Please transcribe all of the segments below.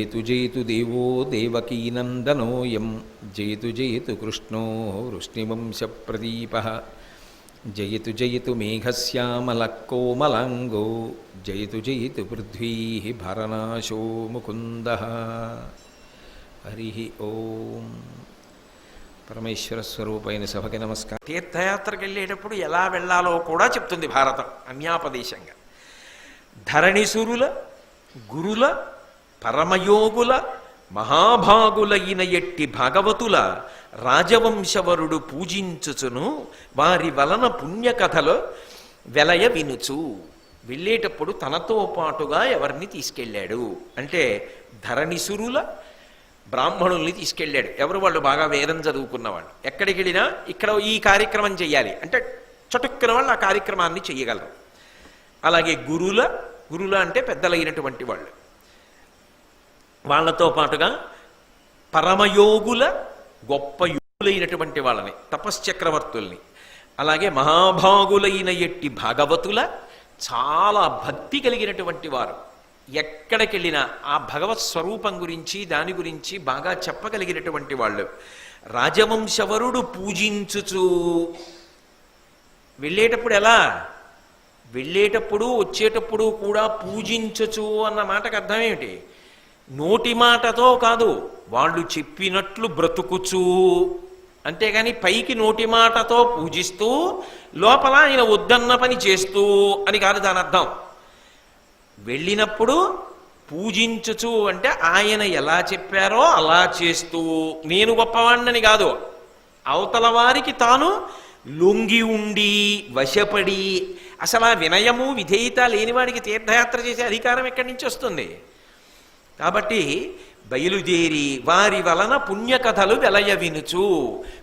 జయతు జయతు దేవో దేవకీనందనోయం జయతు జయతు కృష్ణో వృష్ణివంశప్రదీపः జయతు జయతు మేఘశ్యామలకోమలాంగో జయతు జయతు పృథ్వీ భరనాశో ముకుందః. హరి ఓం. పరమేశ్వర స్వరూపైన సభకి నమస్కారం. తీర్థయాత్రకు వెళ్ళేటప్పుడు ఎలా వెళ్ళాలో కూడా చెప్తుంది భారతం అన్యాపదేశంగా. ధరణిసురుల గురుల పరమయోగుల మహాభాగులైన ఎట్టి భాగవతుల రాజవంశవరుడు పూజించుచును వారి వలన పుణ్యకథలో వెలయ వినుచు. వెళ్ళేటప్పుడు తనతో పాటుగా ఎవరిని తీసుకెళ్ళాడు అంటే ధరణిసురుల బ్రాహ్మణుల్ని తీసుకెళ్ళాడు. ఎవరు? వాళ్ళు బాగా వేదం చదువుకున్నవాళ్ళు. ఎక్కడికి వెళ్ళినా ఇక్కడ ఈ కార్యక్రమం చెయ్యాలి అంటే చటుక్కున వాళ్ళు ఆ కార్యక్రమాన్ని చెయ్యగలరు. అలాగే గురుల అంటే పెద్దలైనటువంటి వాళ్ళు, వాళ్లతో పాటుగా పరమయోగుల గొప్ప యోగులైనటువంటి వాళ్ళని, తపశ్చక్రవర్తుల్ని, అలాగే మహాభాగులైన ఎట్టి భాగవతుల చాలా భక్తి కలిగినటువంటి వారు. ఎక్కడికి వెళ్ళినా ఆ భగవత్ స్వరూపం గురించి దాని గురించి బాగా చెప్పగలిగినటువంటి వాళ్ళు. రాజవంశవరుడు పూజించుచు వెళ్ళేటప్పుడు ఎలా? వెళ్ళేటప్పుడు వచ్చేటప్పుడు కూడా పూజించచ్చు అన్న మాటకు అర్థం ఏమిటి? నోటి మాటతో కాదు, వాళ్ళు చెప్పినట్లు బ్రతుకుచు. అంతేగాని పైకి నోటి మాటతో పూజిస్తూ లోపల ఆయన వద్దన్న పని చేస్తూ అని కాదు దాని అర్థం. వెళ్ళినప్పుడు పూజించచ్చు అంటే ఆయన ఎలా చెప్పారో అలా చేస్తూ, నేను గొప్పవాణ్ణని కాదు, అవతల వారికి తాను లొంగి ఉండి వశపడి. అసలు ఆ వినయము విధేయత లేనివాడికి తీర్థయాత్ర చేసే అధికారం ఎక్కడి నుంచి వస్తుంది? కాబట్టి బయలుదేరి వారి వలన పుణ్యకథలు వెలయ వినుచు.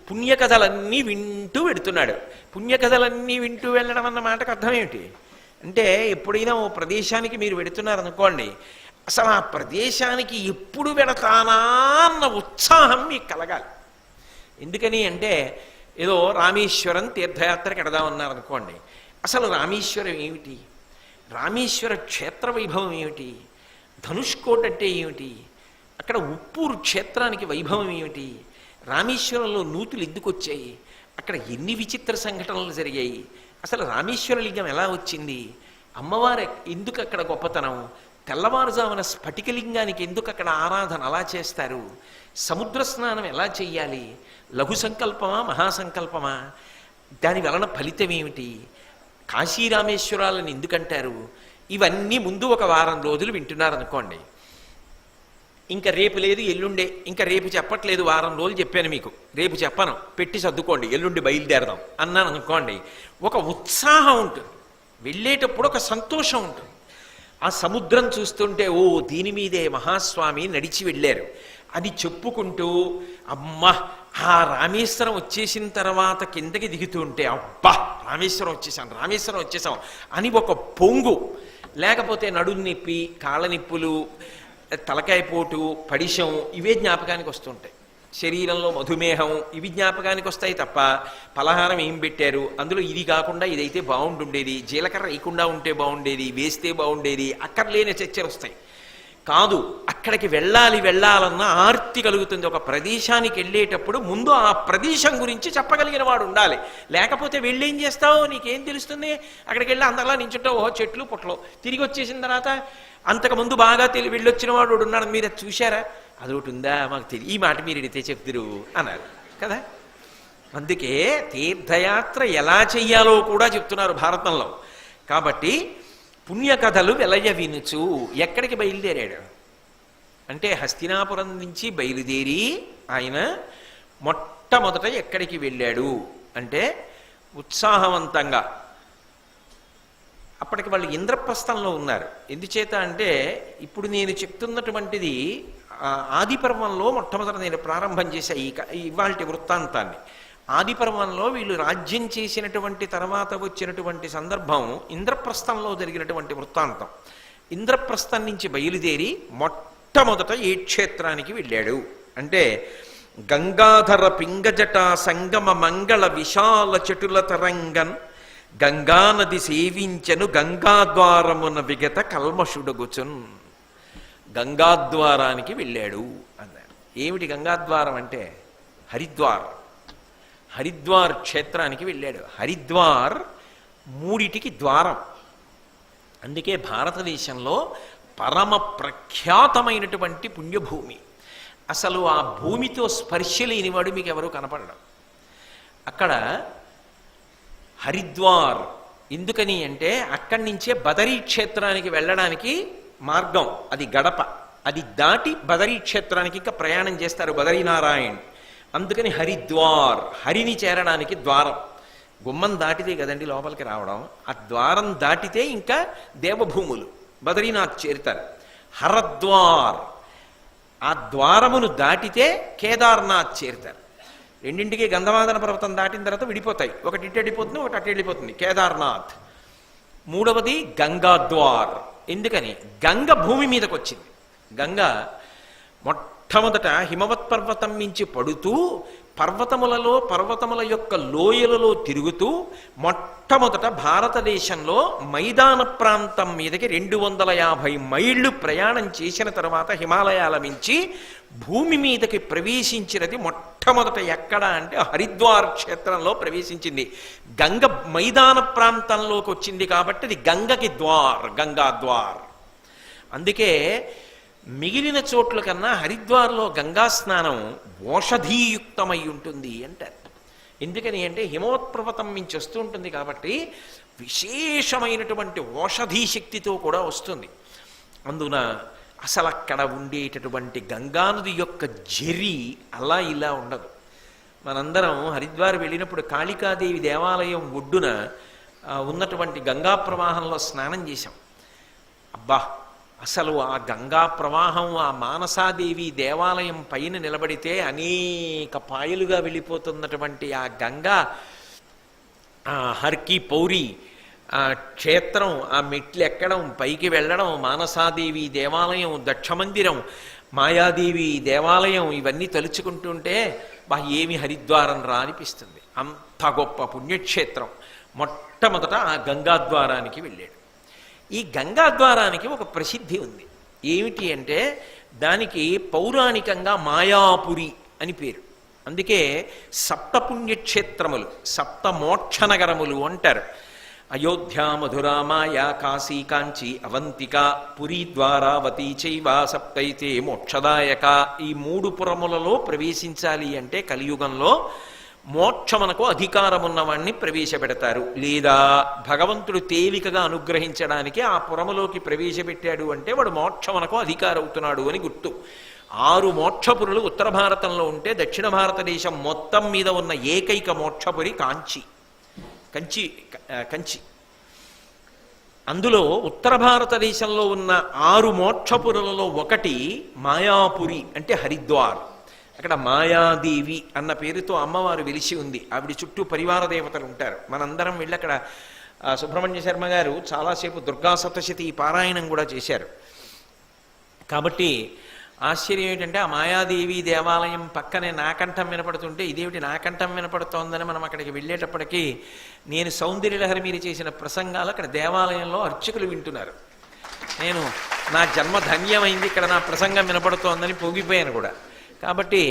పుణ్యకథలన్నీ వింటూ వెడుతున్నాడు. పుణ్యకథలన్నీ వింటూ వెళ్ళడం అన్న మాటకు అర్థం ఏమిటి అంటే, ఎప్పుడైనా ఓ ప్రదేశానికి మీరు వెడుతున్నారనుకోండి, అసలు ఆ ప్రదేశానికి ఎప్పుడు వెడతానా అన్న ఉత్సాహం మీకు కలగాలి. ఎందుకని అంటే, ఏదో రామేశ్వరం తీర్థయాత్రకి ఎడదామన్నారనుకోండి, అసలు రామేశ్వరం ఏమిటి, రామేశ్వర క్షేత్ర వైభవం ఏమిటి, ధనుష్కోట్ అంటే ఏమిటి, అక్కడ ఉప్పూరు క్షేత్రానికి వైభవం ఏమిటి, రామేశ్వరంలో నూతులు ఎందుకు వచ్చాయి, అక్కడ ఎన్ని విచిత్ర సంఘటనలు జరిగాయి, అసలు రామేశ్వర లింగం ఎలా వచ్చింది, అమ్మవారు ఎందుకు అక్కడ గొప్పతనం, తెల్లవారుజామున స్ఫటికలింగానికి ఎందుకు అక్కడ ఆరాధన అలా చేస్తారు, సముద్ర స్నానం ఎలా చెయ్యాలి, లఘు సంకల్పమా మహాసంకల్పమా, దాని వలన ఫలితం ఏమిటి, కాశీరామేశ్వరాలను ఎందుకంటారు, ఇవన్నీ ముందు ఒక వారం రోజులు వింటున్నారనుకోండి. ఇంకా రేపు లేదు ఎల్లుండే, ఇంకా రేపు చెప్పట్లేదు, వారం రోజులు చెప్పాను మీకు, రేపు చెప్పను, పెట్టి సర్దుకోండి, ఎల్లుండి బయలుదేరదాం అన్నాను అనుకోండి. ఒక ఉత్సాహం ఉంటుంది, వెళ్ళేటప్పుడు ఒక సంతోషం ఉంటుంది. ఆ సముద్రం చూస్తుంటే ఓ దీని మీదే మహాస్వామి నడిచి వెళ్ళారు అని చెప్పుకుంటూ, అమ్మ ఆ రామేశ్వరం వచ్చేసిన తర్వాత కిందకి దిగుతుంటే అబ్బా రామేశ్వరం వచ్చేసాం అని ఒక పొంగు. లేకపోతే నడుము నొప్పి, కాళ్ళ నిప్పులు, తలకాయ పోటు, పడిశం ఇవే జ్ఞాపకానికి వస్తుంటాయి. శరీరంలో మధుమేహం ఇవి జ్ఞాపకానికి వస్తాయి తప్ప పలహారం ఏం పెట్టారు, అందులో ఇది కాకుండా ఇదైతే బాగుంటుండేది, జీలకర్ర వేయకుండా ఉంటే బాగుండేది, వేస్తే బాగుండేది, అక్కర్లేని చర్చలు వస్తాయి. కాదు, అక్కడికి వెళ్ళాలన్న ఆర్తి కలుగుతుంది. ఒక ప్రదేశానికి వెళ్ళేటప్పుడు ముందు ఆ ప్రదేశం గురించి చెప్పగలిగిన వాడు ఉండాలి. లేకపోతే వెళ్ళేం చేస్తావు, నీకేం తెలుస్తుంది? అక్కడికి వెళ్ళి అందరిలా నించుంటావు, ఓహో చెట్లు పుట్టలు, తిరిగి వచ్చేసిన తర్వాత అంతకుముందు బాగా వెళ్ళొచ్చిన వాడు ఉన్నాడు, మీరు అది చూశారా, అదొకటి ఉందా, మాకు తెలియ, ఈ మాట మీరు ఎడితే చెప్తురు అన్నారు కదా. అందుకే తీర్థయాత్ర ఎలా చెయ్యాలో కూడా చెప్తున్నారు భారతంలో. కాబట్టి పుణ్యకథలు వెలయ వినుచు. ఎక్కడికి బయలుదేరాడు అంటే, హస్తినాపురం నుంచి బయలుదేరి ఆయన మొట్టమొదట ఎక్కడికి వెళ్ళాడు అంటే ఉత్సాహవంతంగా. అప్పటికి వాళ్ళు ఇంద్రప్రస్థంలో ఉన్నారు. ఎందుచేత అంటే, ఇప్పుడు నేను చెప్తున్నటువంటిది ఆదిపర్వంలో మొట్టమొదట నేను ప్రారంభం చేశా ఇవాల్టి వృత్తాంతాన్ని. ఆదిపర్వంలో వీళ్ళు రాజ్యం చేసినటువంటి తర్వాత వచ్చినటువంటి సందర్భం ఇంద్రప్రస్థంలో జరిగినటువంటి వృత్తాంతం. ఇంద్రప్రస్థం నుంచి బయలుదేరి మొట్టమొదట ఏ క్షేత్రానికి వెళ్ళాడు అంటే, గంగాధర పింగజట సంగమ మంగళ విశాల చటుల తరంగన్ గంగానది సేవించను గంగాద్వారమున విగత కల్మషుడగుచున్. గంగాద్వారానికి వెళ్ళాడు అన్నారు. ఏమిటి గంగాద్వారం అంటే? హరిద్వార్. హరిద్వార్ క్షేత్రానికి వెళ్ళాడు. హరిద్వార్ మూడిటికి ద్వారం. అందుకే భారతదేశంలో పరమ ప్రఖ్యాతమైనటువంటి పుణ్యభూమి. అసలు ఆ భూమితో స్పర్శ లేనివాడు మీకు ఎవరు కనపడడం. అక్కడ హరిద్వార్ ఎందుకని అంటే అక్కడి నుంచే బదరీ క్షేత్రానికి వెళ్ళడానికి మార్గం, అది గడప. అది దాటి బదరీ క్షేత్రానికి ఇంకా ప్రయాణం చేస్తారు బదరీనారాయణ్. అందుకని హరిద్వార్, హరిని చేరడానికి ద్వారం. గుమ్మం దాటితే కదండి లోపలికి రావడం. ఆ ద్వారం దాటితే ఇంకా దేవభూములు బదరీనాథ్ చేరుతారు. హరద్వార్, ఆ ద్వారమును దాటితే కేదార్నాథ్ చేరుతారు. రెండింటికి గంధమాదన పర్వతం దాటిన తర్వాత విడిపోతాయి. ఒకటి ఇటు వెళ్ళిపోతుంది, ఒకటి అటు వెళ్ళిపోతుంది, కేదార్నాథ్. మూడవది గంగాద్వార్. ఎందుకని? గంగ భూమి మీదకి వచ్చింది. గంగ మొట్టమొదట హిమవత్ పర్వతం నుంచి పడుతూ పర్వతముల యొక్క లోయలలో తిరుగుతూ మొట్టమొదట భారతదేశంలో మైదాన ప్రాంతం మీదకి 250 మైళ్ళు ప్రయాణం చేసిన తర్వాత హిమాలయాల మించి భూమి మీదకి ప్రవేశించినది మొట్టమొదట ఎక్కడ అంటే హరిద్వార్ క్షేత్రంలో ప్రవేశించింది. గంగ మైదాన ప్రాంతంలోకి వచ్చింది కాబట్టి అది గంగకి ద్వార్, గంగాద్వార్. అందుకే మిగిలిన చోట్ల కన్నా హరిద్వార్లో గంగా స్నానం ఓషధీయుక్తమై ఉంటుంది అంటారు. ఎందుకని అంటే హిమోత్పర్వతం నుంచి వస్తూ ఉంటుంది కాబట్టి విశేషమైనటువంటి ఓషధీ శక్తితో కూడా వస్తుంది. అందున అసలు అక్కడ ఉండేటటువంటి గంగానది యొక్క జరి అలా ఇలా ఉండదు. మనందరం హరిద్వార్ వెళ్ళినప్పుడు కాళికాదేవి దేవాలయం ఒడ్డున ఉన్నటువంటి గంగా ప్రవాహంలో స్నానం చేశాం. అబ్బా, అసలు ఆ గంగా ప్రవాహం ఆ మానసాదేవి దేవాలయం పైన నిలబడితే అనేక పాయలుగా వెళ్ళిపోతున్నటువంటి ఆ గంగా, ఆ హర్కి పౌరి ఆ క్షేత్రం, ఆ మెట్లు ఎక్కడం, పైకి వెళ్ళడం, మానసాదేవి దేవాలయం, దక్షమందిరం, మాయాదేవి దేవాలయం, ఇవన్నీ తలుచుకుంటుంటే ఏమి హరిద్వారం రా అనిపిస్తుంది. అంత గొప్ప పుణ్యక్షేత్రం. మొట్టమొదట ఆ గంగాద్వారానికి వెళ్ళాడు. ఈ గంగాద్వారానికి ఒక ప్రసిద్ధి ఉంది. ఏమిటి అంటే దానికి పౌరాణికంగా మాయాపురి అని పేరు. అందుకే సప్తపుణ్యక్షేత్రములు, సప్త మోక్షనగరములు అంటారు. అయోధ్య, మధుర, మాయా, కాశీ, కాంచి, అవంతిక, పురి, ద్వారావతి చైవ సప్తైతే మోక్షదాయక. ఈ 3 పురములలో ప్రవేశించాలి అంటే కలియుగంలో మోక్షమునకు అధికారం ఉన్నవాణ్ణి ప్రవేశపెడతారు. లేదా భగవంతుడు తేలికగా అనుగ్రహించడానికి ఆ పురములోకి ప్రవేశపెట్టాడు అంటే వాడు మోక్షమునకు అధికారం అవుతున్నాడు అని గుర్తు. 6 మోక్షపురులు ఉత్తర భారతంలో ఉంటే దక్షిణ భారతదేశం మొత్తం మీద ఉన్న ఏకైక మోక్షపురి కంచి. అందులో ఉత్తర భారతదేశంలో ఉన్న 6 మోక్షపురులలో ఒకటి మాయాపురి అంటే హరిద్వార్. అక్కడ మాయాదేవి అన్న పేరుతో అమ్మవారు వెలిసి ఉంది. ఆవిడ చుట్టూ పరివార దేవతలు ఉంటారు. మనందరం వెళ్ళి అక్కడ సుబ్రహ్మణ్య శర్మ గారు చాలాసేపు దుర్గా సప్తశతి పారాయణం కూడా చేశారు. కాబట్టి ఆశ్చర్యం ఏంటంటే ఆ మాయాదేవి దేవాలయం పక్కనే నాకంఠం వినపడుతుంటే ఇదేమిటి నాకంఠం వినపడుతోందని మనం అక్కడికి వెళ్ళేటప్పటికీ నేను సౌందర్యలహరి మీరు చేసిన ప్రసంగాలు అక్కడ దేవాలయంలో అర్చకులు వింటున్నారు. నేను నా జన్మ ధన్యమైంది, ఇక్కడ నా ప్రసంగం వినపడుతోందని పొంగిపోయాను కూడా. కాబట్టి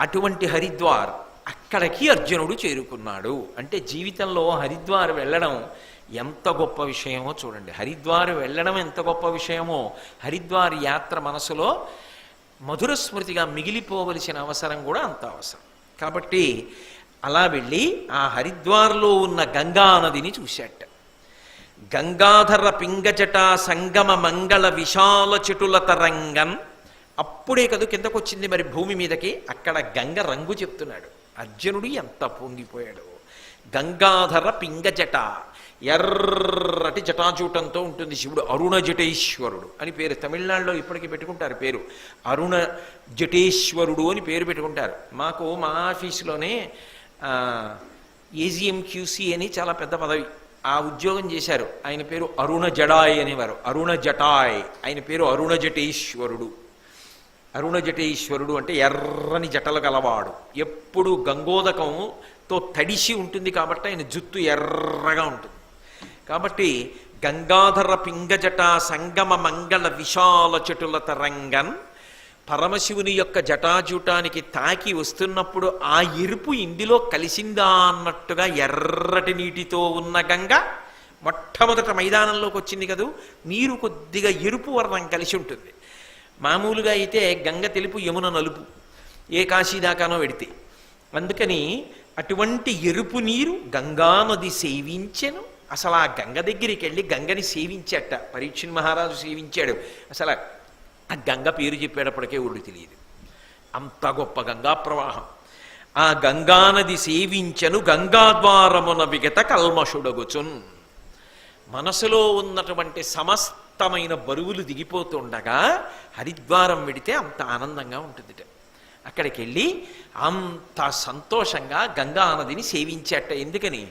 అటువంటి హరిద్వార్, అక్కడికి అర్జునుడు చేరుకున్నాడు. అంటే జీవితంలో హరిద్వార్ వెళ్ళడం ఎంత గొప్ప విషయమో చూడండి. హరిద్వార్ వెళ్ళడం ఎంత గొప్ప విషయమో, హరిద్వార్ యాత్ర మనసులో మధుర స్మృతిగా మిగిలిపోవలసిన అవసరం కూడా అంత అవసరం. కాబట్టి అలా వెళ్ళి ఆ హరిద్వార్లో ఉన్న గంగా నదిని చూశాట. గంగాధర పింగజట సంగమ మంగళ విశాల చెటుల తరంగన్. అప్పుడే కదూ కిందకు వచ్చింది మరి భూమి మీదకి. అక్కడ గంగ రంగు చెప్తున్నాడు. అర్జునుడు ఎంత పొంగిపోయాడు. గంగాధర పింగజట, ఎర్రటి జటాజూటంతో ఉంటుంది శివుడు. అరుణ జటేశ్వరుడు అని పేరు. తమిళనాడులో ఇప్పటికీ పెట్టుకుంటారు పేరు, అరుణ జటేశ్వరుడు అని పేరు పెట్టుకుంటారు. మాకు మా ఆఫీసులోనే ఏజిఎంక్యూసీ అని చాలా పెద్ద పదవి, ఆ ఉద్యోగం చేశారు. ఆయన పేరు అరుణ జడాయ్ అనేవారు. అరుణ జటాయ్, ఆయన పేరు అరుణ జటేశ్వరుడు. అరుణ జటేశ్వరుడు అంటే ఎర్రని జటలు గలవాడు. ఎప్పుడు గంగోదకంతో తడిసి ఉంటుంది కాబట్టి ఆయన జుత్తు ఎర్రగా ఉంటుంది. కాబట్టి గంగాధర పింగజట సంగమ మంగళ విశాల చటుల తరంగన్ పరమశివుని యొక్క జటాజూటానికి తాకి వస్తున్నప్పుడు ఆ ఎరుపు ఇందులో కలిసిందా అన్నట్టుగా ఎర్రటి నీటితో ఉన్న గంగ మొట్టమొదట మైదానంలోకి వచ్చింది కదూ. నీరు కొద్దిగా ఎరుపు వర్ణం కలిసి ఉంటుంది. మామూలుగా అయితే గంగ తెలుపు, యమున నలుపు, ఏ కాశీ దాకానో వెడితే. అందుకని అటువంటి ఎరుపు నీరు గంగానది సేవించెను. అసలు ఆ గంగ దగ్గరికి వెళ్ళి గంగని సేవించట పరీక్షణ్ మహారాజు సేవించాడు. అసలు ఆ గంగ పేరు చెప్పేటప్పటికే ఒళ్ళు తెలియదు, అంత గొప్ప గంగా ప్రవాహం. ఆ గంగానది సేవించను గంగాద్వారమున విగత కల్మషుడగుచున్. మనసులో ఉన్నటువంటి సమస్తమైన బరువులు దిగిపోతుండగా హరిద్వారం వెడితే అంత ఆనందంగా ఉంటుందిట. అక్కడికి వెళ్ళి అంత సంతోషంగా గంగా నదిని సేవించేట. ఎందుకని?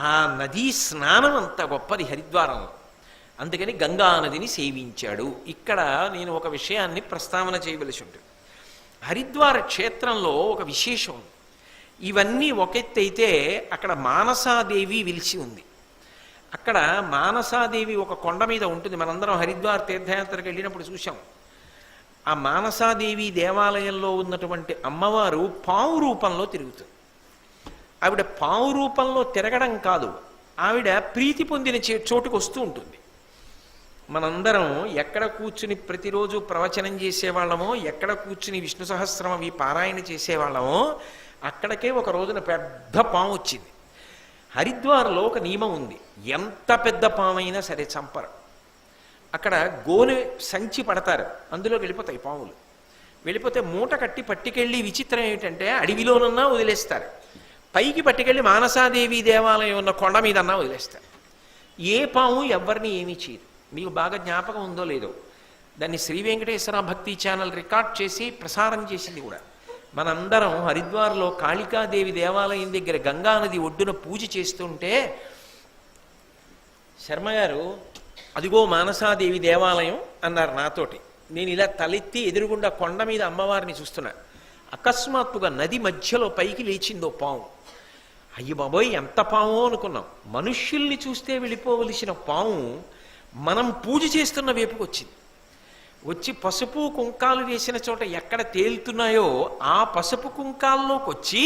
ఆ నదీ స్నానం అంత గొప్పది హరిద్వారంలో. అందుకని గంగా నదిని సేవించాడు. ఇక్కడ నేను ఒక విషయాన్ని ప్రస్తావన చేయవలసి ఉంటుంది. హరిద్వార క్షేత్రంలో ఒక విశేషం ఉంది. ఇవన్నీ ఒకెత్తైతే అక్కడ మానసాదేవి వెలిసి ఉంది. అక్కడ మానసాదేవి ఒక కొండ మీద ఉంటుంది. మనందరం హరిద్వార్ తీర్థయాత్రకు వెళ్ళినప్పుడు చూసాం. ఆ మానసాదేవి దేవాలయంలో ఉన్నటువంటి అమ్మవారు పావు రూపంలో తిరుగుతుంది. ఆవిడ పావు రూపంలో తిరగడం కాదు, ఆవిడ ప్రీతి పొందిన చోటుకు వస్తూ ఉంటుంది. మనందరం ఎక్కడ కూర్చుని ప్రతిరోజు ప్రవచనం చేసేవాళ్ళమో, ఎక్కడ కూర్చుని విష్ణు సహస్రం అవి పారాయణ చేసేవాళ్ళమో, అక్కడికే ఒక రోజున పెద్ద పాము వచ్చింది. హరిద్వార్లో ఒక నియమం ఉంది, ఎంత పెద్ద పామైనా సరే చంపరు. అక్కడ గోనె సంచి పడతారు, అందులోకి వెళ్ళిపోతాయి పాములు. వెళ్ళిపోతే మూట కట్టి పట్టుకెళ్ళి, విచిత్రం ఏమిటంటే అడవిలోనన్నా వదిలేస్తారు, పైకి పట్టుకెళ్ళి మానసాదేవి దేవాలయం ఉన్న కొండ మీదన్నా వదిలేస్తారు. ఏ పాము ఎవరిని ఏమీ చేయదు. మీకు బాగా జ్ఞాపకం ఉందో లేదో, దాన్ని శ్రీ వెంకటేశ్వర భక్తి ఛానల్ రికార్డ్ చేసి ప్రసారం చేసింది కూడా. మనందరం హరిద్వార్లో కాళికాదేవి దేవాలయం దగ్గర గంగానది ఒడ్డున పూజ చేస్తుంటే శర్మ గారు అదిగో మానసాదేవి దేవాలయం అన్నారు నాతోటి. నేను ఇలా తలెత్తి ఎదురుగుండా కొండ మీద అమ్మవారిని చూస్తున్నా. అకస్మాత్తుగా నది మధ్యలో పైకి లేచిందో పాము. అయ్యి బాబోయ్, ఎంత పాము అనుకున్నాం. మనుష్యుల్ని చూస్తే వెళ్ళిపోవలసిన పాము మనం పూజ చేస్తున్న వైపుకి వచ్చింది. వచ్చి పసుపు కుంకాలు వేసిన చోట ఎక్కడ తేలుతున్నాయో ఆ పసుపు కుంకాల్లోకి వచ్చి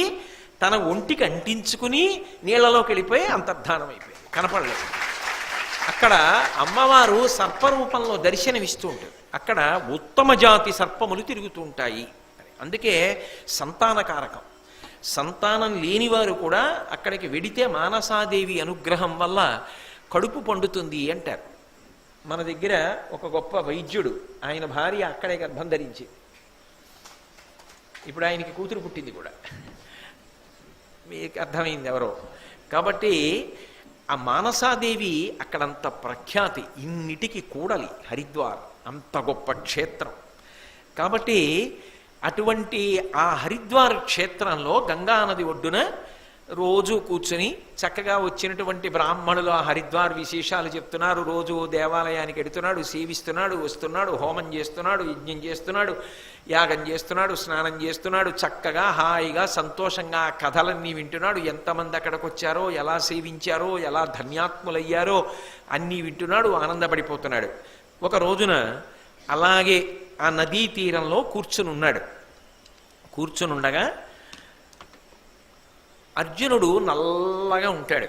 తన ఒంటికి అంటించుకుని నీళ్లలోకి వెళ్ళిపోయి అంతర్ధానం అయిపోయింది, కనపడలేదు. అక్కడ అమ్మవారు సర్పరూపంలో దర్శనమిస్తూ ఉంటుంది. అక్కడ ఉత్తమ జాతి సర్పములు తిరుగుతూ ఉంటాయి. అందుకే సంతానకారకం. సంతానం లేనివారు కూడా అక్కడికి వెడితే మానసాదేవి అనుగ్రహం వల్ల కడుపు పండుతుంది అంటారు. మన దగ్గర ఒక గొప్ప వైద్యుడు, ఆయన భార్య అక్కడే గర్భం ధరించింది. ఇప్పుడు ఆయనకి కూతురు పుట్టింది కూడా, మీకు అర్థమైంది ఎవరో. కాబట్టి ఆ మానసాదేవి అక్కడంత ప్రఖ్యాతి, ఇన్నిటికి కూడలి హరిద్వార్, అంత గొప్ప క్షేత్రం. కాబట్టి అటువంటి ఆ హరిద్వార్ క్షేత్రంలో గంగానది ఒడ్డున రోజు కూర్చుని చక్కగా వచ్చినటువంటి బ్రాహ్మణులు ఆ హరిద్వార్ విశేషాలు చెప్తున్నారు. రోజు దేవాలయానికి ఎడుతున్నాడు, సేవిస్తున్నాడు, వస్తున్నాడు, హోమం చేస్తున్నాడు, యజ్ఞం చేస్తున్నాడు, యాగం చేస్తున్నాడు, స్నానం చేస్తున్నాడు, చక్కగా హాయిగా సంతోషంగా కథలన్నీ వింటున్నాడు. ఎంతమంది అక్కడికి వచ్చారో, ఎలా సేవించారో, ఎలా ధన్యాత్ములయ్యారో అన్నీ వింటున్నాడు, ఆనందపడిపోతున్నాడు. ఒక రోజున అలాగే ఆ నదీ తీరంలో కూర్చుని ఉన్నాడు. కూర్చునుండగా అర్జునుడు నల్లగా ఉంటాడు.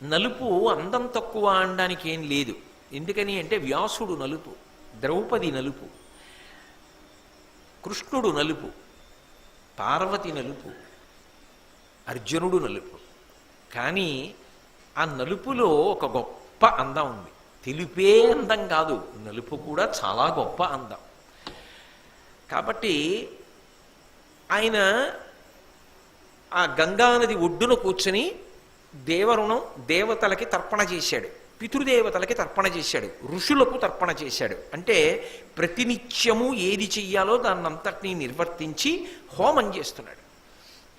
నలుపు అందం తక్కువ అనడానికి ఏం లేదు. ఎందుకని అంటే వ్యాసుడు నలుపు, ద్రౌపది నలుపు, కృష్ణుడు నలుపు, పార్వతి నలుపు, అర్జునుడు నలుపు. కానీ ఆ నలుపులో ఒక గొప్ప అందం ఉంది. తెలుపే అందం కాదు, నలుపు కూడా చాలా గొప్ప అందం. కాబట్టి ఆయన ఆ గంగానది ఒడ్డున కూర్చుని దేవరుణం దేవతలకి తర్పణ చేశాడు, పితృదేవతలకి తర్పణ చేశాడు, ఋషులకు తర్పణ చేశాడు. అంటే ప్రతినిత్యము ఏది చెయ్యాలో దాన్నంతటినీ నిర్వర్తించి హోమం చేస్తున్నాడు.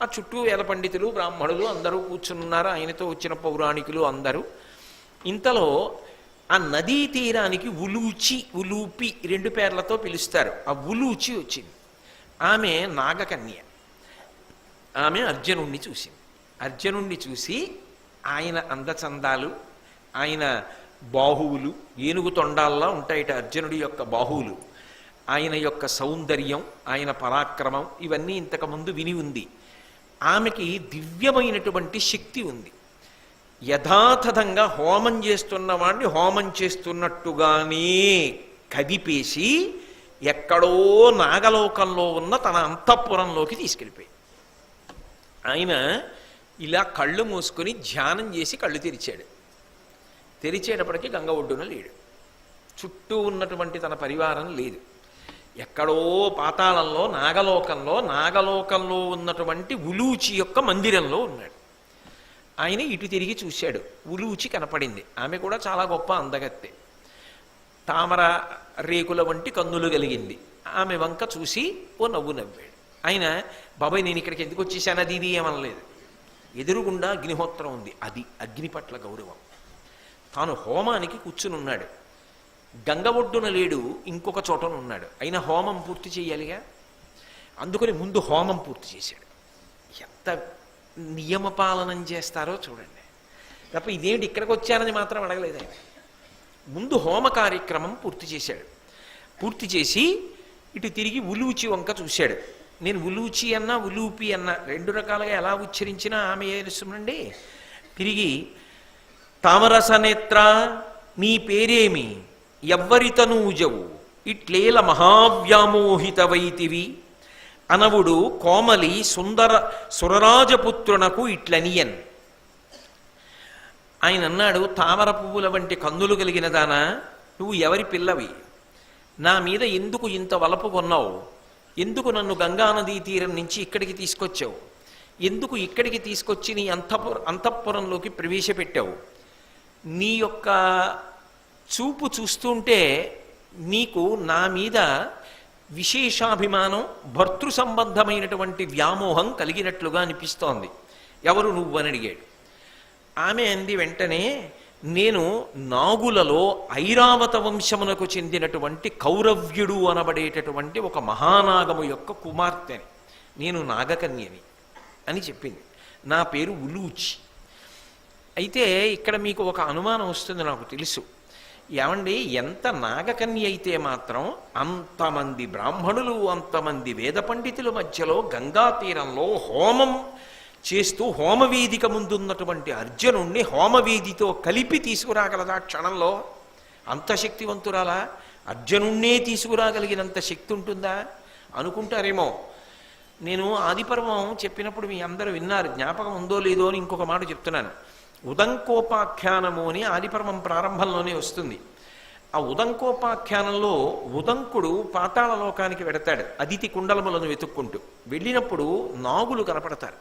ఆ చుట్టూ వేద పండితులు, బ్రాహ్మణులు అందరూ కూర్చున్నారు, ఆయనతో వచ్చిన పౌరాణికులు అందరూ. ఇంతలో ఆ నదీ తీరానికి ఉలూచి, ఉలూపి రెండు పేర్లతో పిలుస్తారు. ఆ ఉలూచి వచ్చింది. ఆమె నాగకన్య. ఆమె అర్జునుణ్ణి చూసింది. అర్జునుణ్ణి చూసి ఆయన అందచందాలు, ఆయన బాహువులు ఏనుగు తొండాల్లా ఉంటాయిట అర్జునుడి యొక్క బాహువులు. ఆయన యొక్క సౌందర్యం, ఆయన పరాక్రమం ఇవన్నీ ఇంతకుముందు విని ఉంది. ఆమెకి దివ్యమైనటువంటి శక్తి ఉంది. యథాతథంగా హోమం చేస్తున్న వాడిని హోమం చేస్తున్నట్టుగానే కదిపేసి ఎక్కడో నాగలోకంలో ఉన్న తన అంతఃపురంలోకి తీసుకెళ్ళిపోయి ఆయన ఇలా కళ్ళు మూసుకొని ధ్యానం చేసి కళ్ళు తెరిచాడు. తెరిచేటప్పటికీ గంగ ఒడ్డున లేడు. చుట్టూ ఉన్నటువంటి తన పరివారం లేదు. ఎక్కడో పాతాళంలో నాగలోకంలో ఉన్నటువంటి ఉలూచి యొక్క మందిరంలో ఉన్నాడు. ఆయన ఇటు తిరిగి చూశాడు. ఉలూచి కనపడింది. ఆమె కూడా చాలా గొప్ప అందగత్తె. తామర రేకుల వంటి కన్నులు కలిగింది. ఆమె వంక చూసి ఓ నవ్వు నవ్వాడు. ఆయన బాబాయ్ నేను ఇక్కడికి ఎందుకు వచ్చేసాను అది ఇది ఏమనలేదు. ఎదురుగుండా అగ్నిహోత్రం ఉంది. అది అగ్ని పట్ల గౌరవం. తాను హోమానికి కూర్చునున్నాడు. గంగ ఒడ్డున లేడు, ఇంకొక చోటన ఉన్నాడు. అయినా హోమం పూర్తి చేయాలిగా. అందుకని ముందు హోమం పూర్తి చేశాడు. ఎంత నియమపాలనం చేస్తారో చూడండి. తప్ప ఇదేమిటి ఇక్కడికి వచ్చానని మాత్రం అడగలేదు ఆయన. ముందు హోమ కార్యక్రమం పూర్తి చేశాడు. పూర్తి చేసి ఇటు తిరిగి ఉలూచి వంక చూశాడు. నేను ఉలూచి అన్నా ఉలూపి అన్నా రెండు రకాలుగా ఎలా ఉచ్చరించినా ఆమె ఏరుస్తుందండి. తిరిగి తామరసనేత్ర నీ పేరేమి, ఎవ్వరితనూజవు, ఇట్లేల మహావ్యామోహితవైతివి అనవుడు కోమలి సుందర సురరాజపుత్రునకు ఇట్లనియన్. ఆయన అన్నాడు, తామర పువ్వుల వంటి కన్నులు కలిగిన దానా, నువ్వు ఎవరి పిల్లవి? నా మీద ఎందుకు ఇంత వలపు కొన్నావు? ఎందుకు నన్ను గంగానదీ తీరం నుంచి ఇక్కడికి తీసుకొచ్చావు? ఎందుకు ఇక్కడికి తీసుకొచ్చి నీ అంతఃపురంలోకి ప్రవేశపెట్టావు? నీ యొక్క చూపు చూస్తుంటే నీకు నా మీద విశేషాభిమానం, భర్తృ సంబంధమైనటువంటి వ్యామోహం కలిగినట్లుగా అనిపిస్తోంది. ఎవరు నువ్వు అని అడిగాడు. ఆమె అంది వెంటనే, నేను నాగులలో ఐరావత వంశమునకు చెందినటువంటి కౌరవ్యుడు అనబడేటటువంటి ఒక మహానాగము యొక్క కుమార్తెని, నేను నాగకన్యని అని చెప్పింది. నా పేరు ఉలూచి. అయితే ఇక్కడ మీకు ఒక అనుమానం వస్తుంది, నాకు తెలుసు. ఏమండి, ఎంత నాగకన్య అయితే మాత్రం అంతమంది బ్రాహ్మణులు, అంతమంది వేద పండితుల మధ్యలో గంగా తీరంలో హోమం చేస్తూ హోమవేదిక ముందున్నటువంటి అర్జునుణ్ణి హోమవేదితో కలిపి తీసుకురాగలదా క్షణంలో? అంత శక్తివంతురాలా? అర్జునుణ్ణే తీసుకురాగలిగినంత శక్తి ఉంటుందా అనుకుంటారేమో. నేను ఆదిపర్వం చెప్పినప్పుడు మీ అందరూ విన్నారు, జ్ఞాపకం ఉందో లేదో అని ఇంకొక మాట చెప్తున్నాను. ఉదంకోపాఖ్యానము అని ఆదిపర్వం ప్రారంభంలోనే వస్తుంది. ఆ ఉదంకోపాఖ్యానంలో ఉదంకుడు పాతాళ లోకానికి వెడతాడు అదితి కుండలములను వెతుక్కుంటూ. వెళ్ళినప్పుడు నాగులు కనపడతారు.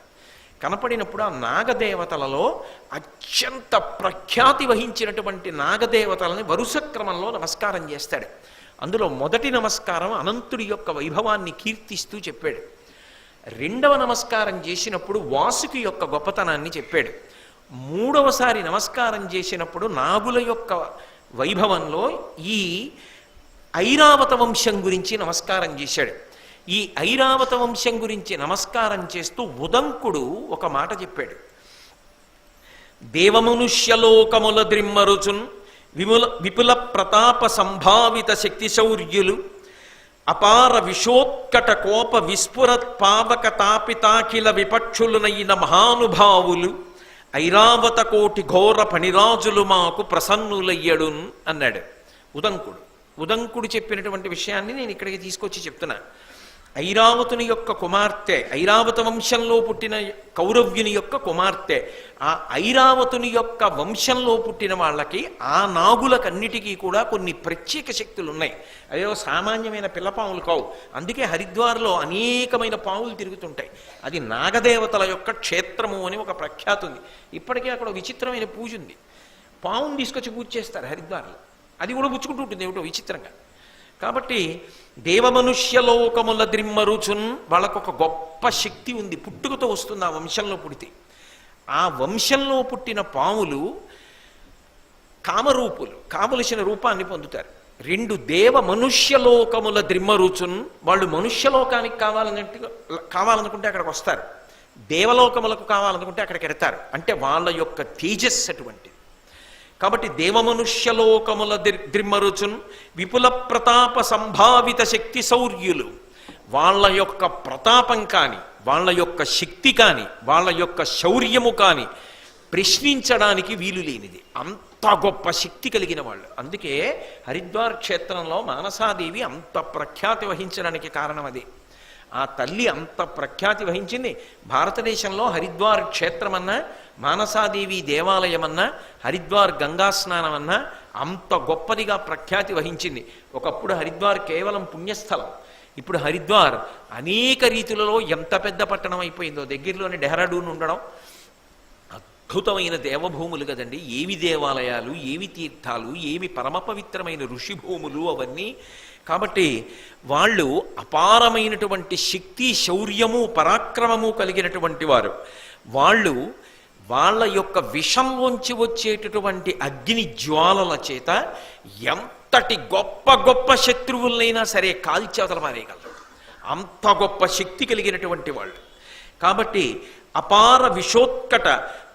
కనపడినప్పుడు ఆ నాగదేవతలలో అత్యంత ప్రఖ్యాతి వహించినటువంటి నాగదేవతలని వరుస క్రమంలో నమస్కారం చేస్తాడు. అందులో మొదటి నమస్కారం అనంతుడి యొక్క వైభవాన్ని కీర్తిస్తూ చెప్పాడు. రెండవ నమస్కారం చేసినప్పుడు వాసుకి యొక్క గొప్పతనాన్ని చెప్పాడు. మూడవసారి నమస్కారం చేసినప్పుడు నాగుల యొక్క వైభవంలో ఈ ఐరావత వంశం గురించి నమస్కారం చేశాడు. ఈ ఐరావత వంశం గురించి నమస్కారం చేస్తూ ఉదంకుడు ఒక మాట చెప్పాడు. దేవమనుష్యలోకముల ద్రిమ్మరుచున్ విపుల ప్రతాప సంభావిత శక్తి శౌర్యులు అపార విషోత్కట కోప విస్ఫురత్ పావక తాపితాఖిల విపక్షులునైన మహానుభావులు ఐరావత కోటి ఘోర పణిరాజులు మాకు ప్రసన్నులయ్యడున్ అన్నాడు ఉదంకుడు. ఉదంకుడు చెప్పినటువంటి విషయాన్ని నేను ఇక్కడికి తీసుకొచ్చి చెప్తున్నా. ఐరావతుని యొక్క కుమార్తె, ఐరావత వంశంలో పుట్టిన కౌరవ్యుని యొక్క కుమార్తె. ఆ ఐరావతుని యొక్క వంశంలో పుట్టిన వాళ్ళకి, ఆ నాగులకన్నిటికీ కూడా కొన్ని ప్రత్యేక శక్తులు ఉన్నాయి. అదేవో సామాన్యమైన పిల్లపాములు కావు. అందుకే హరిద్వార్లో అనేకమైన పాములు తిరుగుతుంటాయి. అది నాగదేవతల యొక్క క్షేత్రము అని ఒక ప్రఖ్యాతి ఉంది. ఇప్పటికే అక్కడ విచిత్రమైన పూజ ఉంది. పాముని తీసుకొచ్చి పూజ చేస్తారు హరిద్వార్లో. అది కూడా పుచ్చుకుంటూ ఉంటుంది ఏమిటో విచిత్రంగా. కాబట్టి దేవమనుష్యలోకముల ద్రిమ్మరుచున్ వాళ్ళకొక గొప్ప శక్తి ఉంది, పుట్టుకతో వస్తుంది ఆ వంశంలో పుడితే. ఆ వంశంలో పుట్టిన పాములు కామరూపులు, కావలసిన రూపాన్ని పొందుతారు. రెండు దేవ మనుష్యలోకముల ద్రిమ్మరుచున్, వాళ్ళు మనుష్యలోకానికి కావాలనుకుంటే అక్కడికి వస్తారు, దేవలోకములకు కావాలనుకుంటే అక్కడికి వెడతారు. అంటే వాళ్ళ యొక్క తేజస్సు అటువంటిది. కాబట్టి దేవమనుష్యలోకముల ద్రిమ్మరుచున్ విపుల ప్రతాప సంభావిత శక్తి శౌర్యులు, వాళ్ళ యొక్క ప్రతాపం కానీ, వాళ్ళ యొక్క శక్తి కానీ, వాళ్ళ యొక్క శౌర్యము కానీ ప్రశ్నించడానికి వీలు లేనిది. అంత గొప్ప శక్తి కలిగిన వాళ్ళు. అందుకే హరిద్వార్ క్షేత్రంలో మానసాదేవి అంత ప్రఖ్యాతి వహించడానికి కారణం అదే. ఆ తల్లి అంత ప్రఖ్యాతి వహించింది. భారతదేశంలో హరిద్వార్ క్షేత్రమన్నా, మానసాదేవి దేవాలయమన్నా, హరిద్వార్ గంగా స్నానం అన్నా అంత గొప్పదిగా ప్రఖ్యాతి వహించింది. ఒకప్పుడు హరిద్వార్ కేవలం పుణ్యస్థలం. ఇప్పుడు హరిద్వార్ అనేక రీతులలో ఎంత పెద్ద పట్టణం అయిపోయిందో. దగ్గరలోని డెహ్రాడూన్ ఉండడం, అద్భుతమైన దేవభూములు కదండి. ఏవి దేవాలయాలు, ఏవి తీర్థాలు, ఏవి పరమ పవిత్రమైన ఋషిభూములు అవన్నీ. కాబట్టి వాళ్ళు అపారమైనటువంటి శక్తి, శౌర్యము, పరాక్రమము కలిగినటువంటి వారు. వాళ్ళు వాళ్ళ యొక్క విషంలోంచి వచ్చేటటువంటి అగ్ని జ్వాలల చేత ఎంతటి గొప్ప గొప్ప శత్రువులైనా సరే కాల్చేవతల మారేయగలరు. అంత గొప్ప శక్తి కలిగినటువంటి వాళ్ళు. కాబట్టి అపార విషోత్కట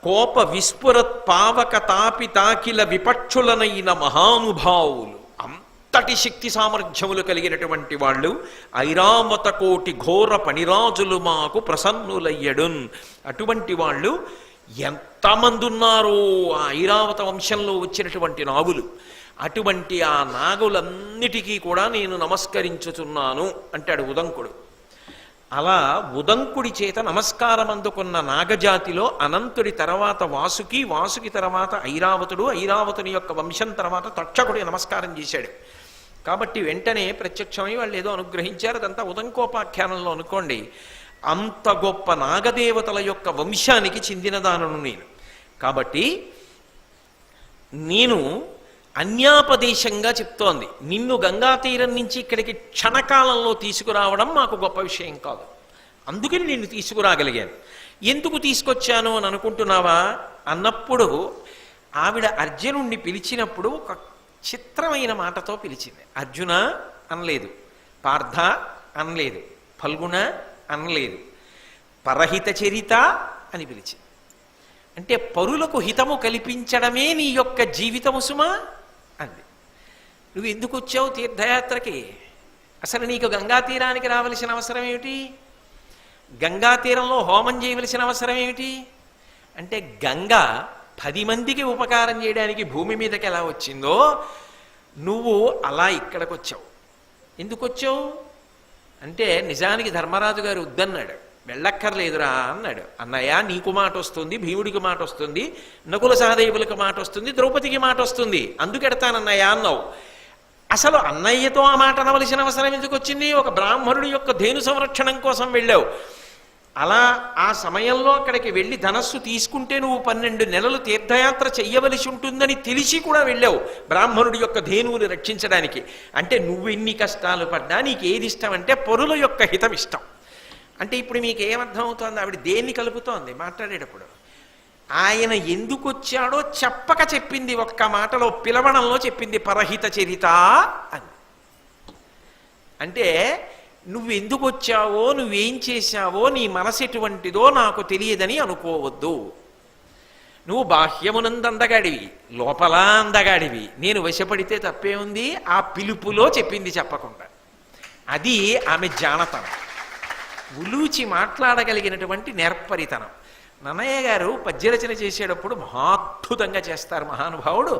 కోప విస్ఫురత్ పావక తాపితాకిల విపక్షులనైన మహానుభావులు, అంతటి శక్తి సామర్థ్యములు కలిగినటువంటి వాళ్ళు. ఐరావత కోటి ఘోర పణిరాజులు మాకు ప్రసన్నులయ్యడున్. అటువంటి వాళ్ళు ఎంతమంది ఉన్నారో ఆ ఐరావత వంశంలో వచ్చినటువంటి నాగులు. అటువంటి ఆ నాగులన్నిటికీ కూడా నేను నమస్కరించుచున్నాను అంటాడు ఉదంకుడు. అలా ఉదంకుడి చేత నమస్కారం అందుకున్న నాగజాతిలో అనంతుడి తర్వాత వాసుకి, వాసుకి తర్వాత ఐరావతుడు, ఐరావతుని యొక్క వంశం తర్వాత తక్షకుడికి నమస్కారం చేశాడు. కాబట్టి వెంటనే ప్రత్యక్షమై వాళ్ళు ఏదో అనుగ్రహించారు. అదంతా ఉదంకోపాఖ్యానంలో అనుకోండి. అంత గొప్ప నాగదేవతల యొక్క వంశానికి చెందినదానను నేను. కాబట్టి నేను అన్యాపదేశంగా చెప్తోంది. నిన్ను గంగా తీరం నుంచి ఇక్కడికి క్షణకాలంలో తీసుకురావడం మాకు గొప్ప విషయం కాదు. అందుకని నిన్ను తీసుకురాగలిగాను. ఎందుకు తీసుకొచ్చాను అని అనుకుంటున్నావా అన్నప్పుడు ఆవిడ అర్జునుణ్ణి పిలిచినప్పుడు ఒక చిత్రమైన మాటతో పిలిచింది. అర్జున అనలేదు, పార్థ అనలేదు, ఫల్గుణ అనలేదు, పరహిత చరిత అని పిలిచింది. అంటే పరులకు హితము కల్పించడమే నీ యొక్క జీవితము సుమా అంది. నువ్వు ఎందుకు వచ్చావు తీర్థయాత్రకి? అసలు నీకు గంగా తీరానికి రావలసిన అవసరం ఏమిటి? గంగా తీరంలో హోమం చేయవలసిన అవసరం ఏమిటి? అంటే గంగ 10 మందికి ఉపకారం చేయడానికి భూమి మీదకి ఎలా వచ్చిందో నువ్వు అలా ఇక్కడికి వచ్చావు. ఎందుకు వచ్చావు అంటే నిజానికి ధర్మరాజు గారు వద్దన్నాడు. వెళ్ళక్కర్లేదురా అన్నాడు. అన్నయ్య నీకు మాట వస్తుంది, భీముడికి మాట వస్తుంది, నకుల సహదేవులకు మాట వస్తుంది, ద్రౌపదికి మాట వస్తుంది, అందుకెడతానన్నయ్య అన్నావు. అసలు అన్నయ్యతో ఆ మాట అనవలసిన అవసరం ఎందుకు వచ్చింది? ఒక బ్రాహ్మణుడి యొక్క ధేను సంరక్షణం కోసం వెళ్ళావు. అలా ఆ సమయంలో అక్కడికి వెళ్ళి ధనస్సు తీసుకుంటే నువ్వు 12 నెలలు తీర్థయాత్ర చెయ్యవలసి ఉంటుందని తెలిసి కూడా వెళ్ళావు బ్రాహ్మణుడి యొక్క ధేనువుని రక్షించడానికి. అంటే నువ్వు ఎన్ని కష్టాలు పడ్డా నీకు ఏది ఇష్టం అంటే పరుల యొక్క హితం ఇష్టం. అంటే ఇప్పుడు మీకు ఏమర్థం అవుతోంది? ఆవిడ దేన్ని కలుపుతోంది మాట్లాడేటప్పుడు? ఆయన ఎందుకు వచ్చాడో చెప్పక చెప్పింది. ఒక్క మాటలో పిలవడంలో చెప్పింది పరహిత చరిత అని. అంటే నువ్వు ఎందుకు వచ్చావో, నువ్వేం చేశావో, నీ మనసు ఎటువంటిదో నాకు తెలియదని అనుకోవద్దు. నువ్వు బాహ్యమునందు అందగాడివి, లోపల అందగాడివి. నేను వశపడితే తప్పే ఉంది? ఆ పిలుపులో చెప్పింది చెప్పకుండా. అది ఆమె జానతనం, ఉలూచి మాట్లాడగలిగినటువంటి నేర్పరితనం. నన్నయ్య గారు పద్యరచన చేసేటప్పుడు మహాద్భుతంగా చేస్తారు మహానుభావుడు.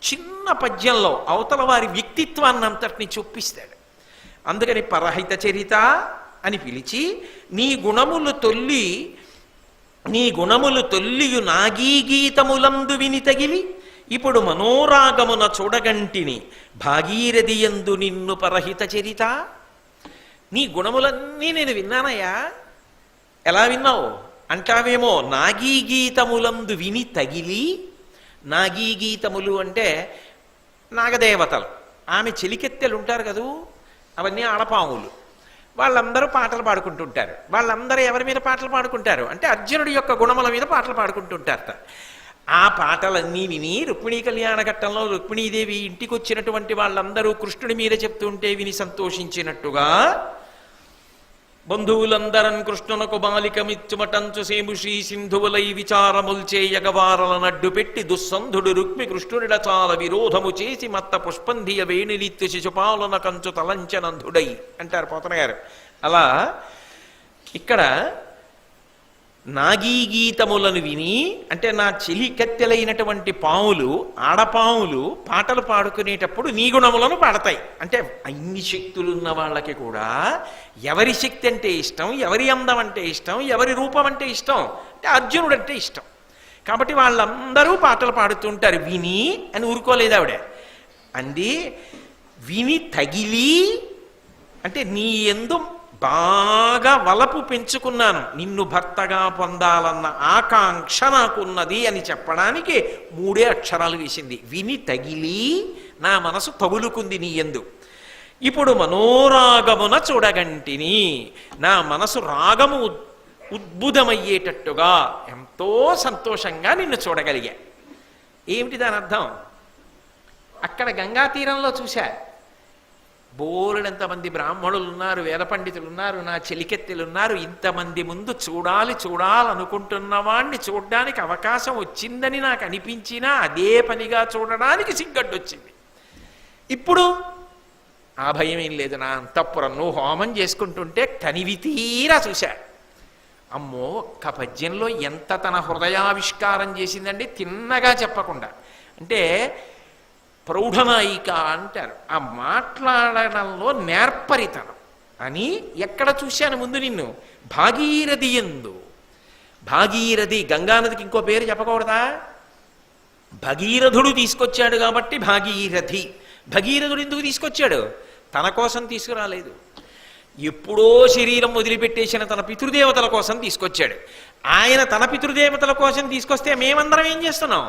చిన్న పద్యంలో అవతల వారి వ్యక్తిత్వాన్ని అంతటిని చొప్పిస్తాడు. అందుకని పరహిత చరిత అని పిలిచి నీ గుణములు తొల్లియు నాగీగీతములందు విని తగిలి ఇప్పుడు మనోరాగమున చూడగంటిని భాగీరథియందు నిన్ను పరహిత చరిత. నీ గుణములన్నీ నేను విన్నానయ్యా. ఎలా విన్నావు అంటావేమో. నాగీగీతములందు విని తగిలి. నాగీగీతములు అంటే నాగదేవతలు, ఆమె చెలికెత్తెలు ఉంటారు కదూ, అవన్నీ ఆడపాములు. వాళ్ళందరూ పాటలు పాడుకుంటుంటారు. వాళ్ళందరూ ఎవరి మీద పాటలు పాడుకుంటారు అంటే అర్జునుడి యొక్క గుణముల మీద పాటలు పాడుకుంటుంటారట. ఆ పాటలన్నీ విని రుక్మిణీ కళ్యాణ ఘట్టంలో రుక్మిణీదేవి ఇంటికి వచ్చినటువంటి వాళ్ళందరూ కృష్ణుడి మీద చెప్తుంటే విని సంతోషించినట్టుగా బంధువులందరన్ కృష్ణునకు బాలికమిచ్చుమటంచు సేము శ్రీ సింధువులై విచారముల్చేయగవారల నడ్డు పెట్టి దుస్సంధుడు రుక్మి కృష్ణుడిడ చాల విరోధము చేసి మత్త పుష్పంధియ వేణిలిత్తు శిశుపాలన కంచు తలంచనంధుడై అంటారు పోతన గారు. అలా ఇక్కడ నాగీ గీతములను విని, అంటే నా చెలి కత్తెలైనటువంటి పాములు, ఆడపాములు పాటలు పాడుకునేటప్పుడు నీ గుణములను పాడతాయి. అంటే అన్ని శక్తులున్న వాళ్ళకి కూడా ఎవరి శక్తి అంటే ఇష్టం, ఎవరి అందం అంటే ఇష్టం, ఎవరి రూపం అంటే ఇష్టం, అంటే అర్జునుడు అంటే ఇష్టం. కాబట్టి వాళ్ళందరూ పాటలు పాడుతుంటారు. విని అని ఊరుకోలేదు ఆవిడ. అంది విని తగిలి, అంటే నీ యందు బాగా వలపు పెంచుకున్నాను, నిన్ను భర్తగా పొందాలన్న ఆకాంక్ష నాకున్నది అని చెప్పడానికి 3 అక్షరాలు వేసింది. విని తగిలి నా మనసు తగులుకుంది నీ యందు. ఇప్పుడు మనోరాగమున చూడగంటిని, నా మనసు రాగము ఉద్భుతమయ్యేటట్టుగా ఎంతో సంతోషంగా నిన్ను చూడగలిగా. ఏమిటి దాని అర్థం? అక్కడ గంగా తీరంలో చూశా, బోలెడంతమంది బ్రాహ్మణులు ఉన్నారు, వేద పండితులు ఉన్నారు, నా చెలికెత్తెలు ఉన్నారు. ఇంతమంది ముందు చూడాలనుకుంటున్న వాణ్ణి చూడడానికి అవకాశం వచ్చిందని నాకు అనిపించినా అదే పనిగా చూడడానికి సిగ్గడ్డొచ్చింది. ఇప్పుడు ఆ భయం ఏం లేదు. నా అంతఃపురం నువ్వు హోమం చేసుకుంటుంటే కనివి తీరా చూశా. అమ్మో, ఒక్క పద్యంలో ఎంత తన హృదయావిష్కారం చేసిందండి, తిన్నగా చెప్పకుండా. అంటే ప్రౌఢనాయిక అంటారు. ఆ మాట్లాడడంలో నేర్పరితనం అని ఎక్కడ చూశాను ముందు నిన్ను? భాగీరథి యందు. భాగీరథి, గంగానదికి ఇంకో పేరు చెప్పకూడదా? భగీరథుడు తీసుకొచ్చాడు కాబట్టి భాగీరథి. భగీరథుడు ఎందుకు తీసుకొచ్చాడు? తన కోసం తీసుకురాలేదు. ఎప్పుడో శరీరం వదిలిపెట్టేసిన తన పితృదేవతల కోసం తీసుకొచ్చాడు. ఆయన తన పితృదేవతల కోసం తీసుకొస్తే మేమందరం ఏం చేస్తున్నాం?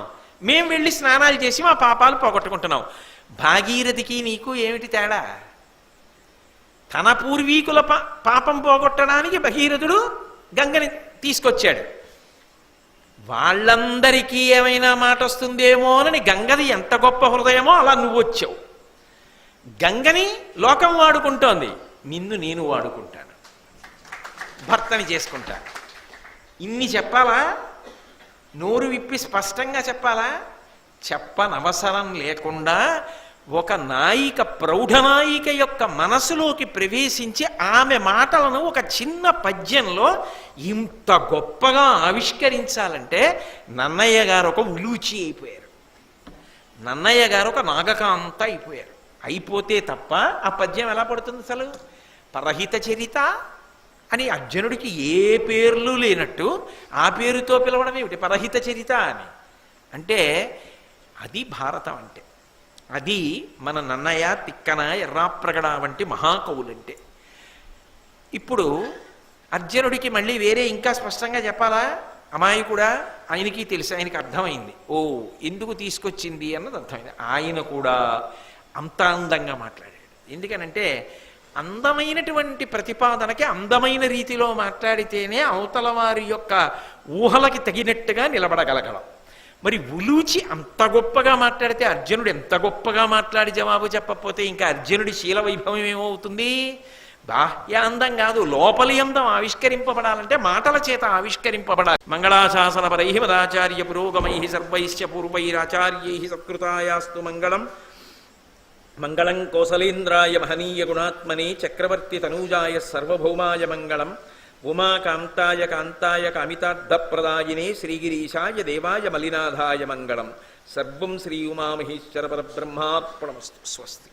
మేం వెళ్ళి స్నానాలు చేసి మా పాపాలు పోగొట్టుకుంటున్నాం. భాగీరథికి నీకు ఏమిటి తేడా? తన పూర్వీకుల పాపం పోగొట్టడానికి భగీరథుడు గంగని తీసుకొచ్చాడు. వాళ్ళందరికీ ఏమైనా మాట వస్తుందేమోనని గంగది ఎంత గొప్ప హృదయమో అలా నువ్వు వచ్చావు. గంగని లోకం వాడుకుంటోంది, నిన్ను నేను వాడుకుంటాను, భర్తని చేసుకుంటాను. ఇన్ని చెప్పాలా? నోరు విప్పి స్పష్టంగా చెప్పాలా? చెప్పనవసరం లేకుండా ఒక నాయిక, ప్రౌఢనాయిక యొక్క మనసులోకి ప్రవేశించి ఆమె మాటలను ఒక చిన్న పద్యంలో ఇంత గొప్పగా ఆవిష్కరించాలంటే నన్నయ్య గారు ఒక ఉలూచి అయిపోయారు. నన్నయ్య గారు ఒక నాగకాంత అయిపోయారు. అయిపోతే తప్ప ఆ పద్యం ఎలా పడుతుంది అసలు? పరహిత చరిత అని అర్జునుడికి ఏ పేర్లు లేనట్టు ఆ పేరుతో పిలవడం ఏమిటి? పరహిత చరిత అని. అంటే అది భారతం అంటే. అది మన నన్నయ్య, తిక్కన, ఎర్రాప్రగడ వంటి మహాకవులంటే. ఇప్పుడు అర్జునుడికి మళ్ళీ వేరే ఇంకా స్పష్టంగా చెప్పాలా? అమాయకుడా, ఆయనకి తెలుసు, ఆయనకి అర్థమైంది. ఓ, ఎందుకు తీసుకొచ్చింది అన్నది అర్థమైంది. ఆయన కూడా అంత అందంగా మాట్లాడాడు. ఎందుకనంటే అందమైనటువంటి ప్రతిపాదనకి అందమైన రీతిలో మాట్లాడితేనే అవతల వారి యొక్క ఊహలకి తగినట్టుగా నిలబడగలగలం. మరి ఉలూచి అంత గొప్పగా మాట్లాడితే అర్జునుడు ఎంత గొప్పగా మాట్లాడి జవాబు చెప్పకపోతే ఇంకా అర్జునుడి శీల వైభవం ఏమవుతుంది? బాహ్య అందం కాదు, లోపలి అందం ఆవిష్కరింపబడాలంటే మాటల చేత ఆవిష్కరింపబడాలి. మంగళాశాసన పరై మదాచార్య పురోగమై సర్వైశ్చ పూర్వైరాచార్యై సత్కృతాయాస్తు మంగళం. మంగళం కోసలేంద్రాయ మహనీయ గుణాత్మనే చక్రవర్తి తనూజాయ సర్వభౌమాయ మంగళం. ఉమాకాంతాయ కాంతాయ కామితార్థప్రదాయినే శ్రీగిరీశాయ దేవాయ మలినాథాయ మంగళం. సర్వం శ్రీ ఉమామహేశ్వర పరబ్రహ్మార్పణమస్తు. స్వస్తి.